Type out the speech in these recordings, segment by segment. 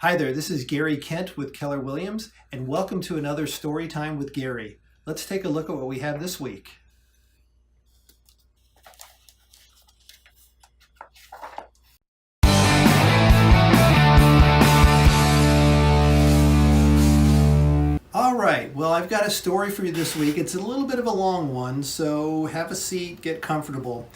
Hi there, this is Gary Kent with Keller Williams, and welcome to another Story Time with Gary. Let's take a look at what we have this week. All right, well, I've got a story for you this week. It's a little bit of a long one, so have a seat, get comfortable.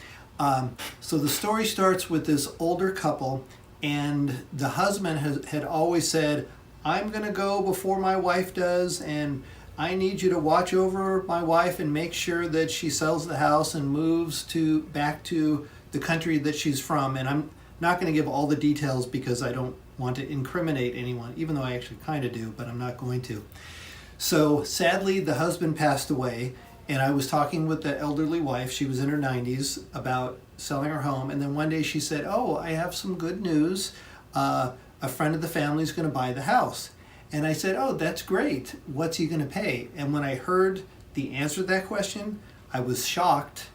So the story starts with this older couple, and the husband had always said, I'm going to go before my wife does, and I need you to watch over my wife and make sure that she sells the house and moves back to the country that she's from. And I'm not going to give all the details because I don't want to incriminate anyone, even though I actually kind of do, but I'm not going to. So sadly, the husband passed away, and I was talking with the elderly wife. She was in her 90s about selling her home, and then one day she said, oh, I have some good news. A friend of the family is going to buy the house. And I said, oh, that's great. What's he going to pay? And when I heard the answer to that question, I was shocked.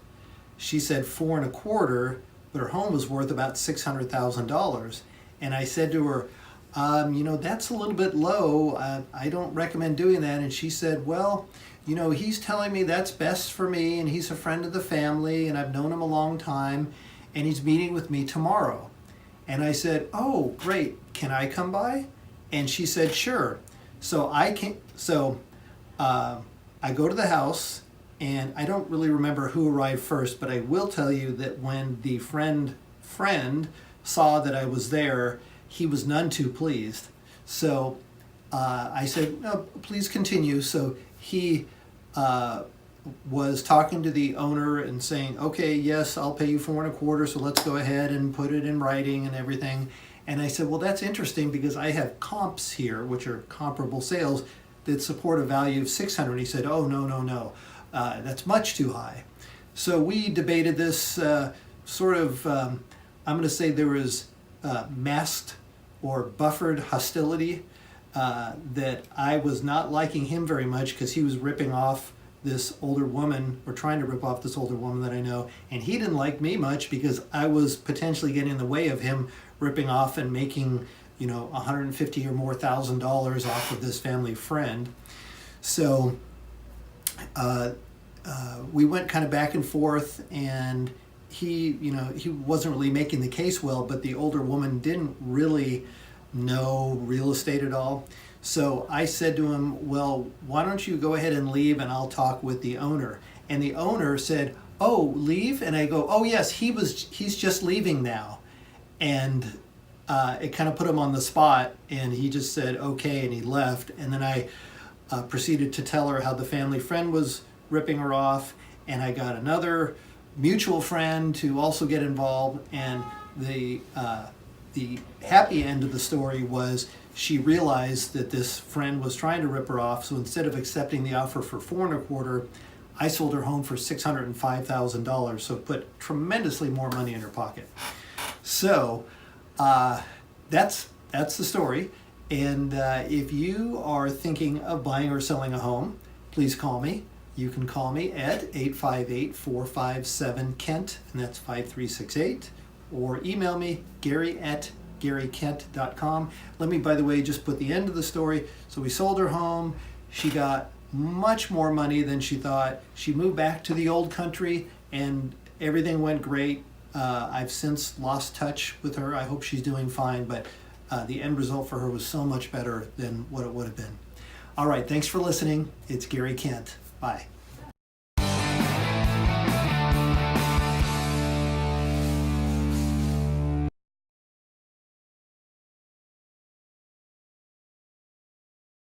She said 4.25, but her home was worth about $600,000. And I said to her, that's a little bit low. I don't recommend doing that. And she said, well, he's telling me that's best for me, and he's a friend of the family, and I've known him a long time, and he's meeting with me tomorrow. And I said, oh, great. Can I come by? And she said, sure. So I go to the house, and I don't really remember who arrived first, but I will tell you that when the friend saw that I was there, he was none too pleased. So I said, no, please continue. So he was talking to the owner and saying, okay, yes, I'll pay you 4.25, so let's go ahead and put it in writing and everything. And I said, well, that's interesting because I have comps here, which are comparable sales, that support a value of 600. And he said, oh, no, that's much too high. So we debated this I'm going to say there was masked or buffered hostility, that I was not liking him very much because he was ripping off this older woman, or trying to rip off this older woman that I know, and he didn't like me much because I was potentially getting in the way of him ripping off and making, $150,000 or more off of this family friend. So we went kind of back and forth, and he wasn't really making the case well, but the older woman didn't really know real estate at all. So I said to him, well, why don't you go ahead and leave and I'll talk with the owner. And the owner said, oh, leave? And I go, oh yes, he's just leaving now. And it kind of put him on the spot, and he just said, okay, and he left. And then I proceeded to tell her how the family friend was ripping her off, and I got another mutual friend to also get involved. And the happy end of the story was she realized that this friend was trying to rip her off. So instead of accepting the offer for 4.25, I sold her home for $605,000. So it put tremendously more money in her pocket. So that's the story. And if you are thinking of buying or selling a home, please call me. You can call me at 858-457-KENT, and that's 5368. Or email me, gary@garykent.com. Let me, by the way, just put the end of the story. So we sold her home. She got much more money than she thought. She moved back to the old country, and everything went great. I've since lost touch with her. I hope she's doing fine, but the end result for her was so much better than what it would have been. All right, thanks for listening. It's Gary Kent. Bye.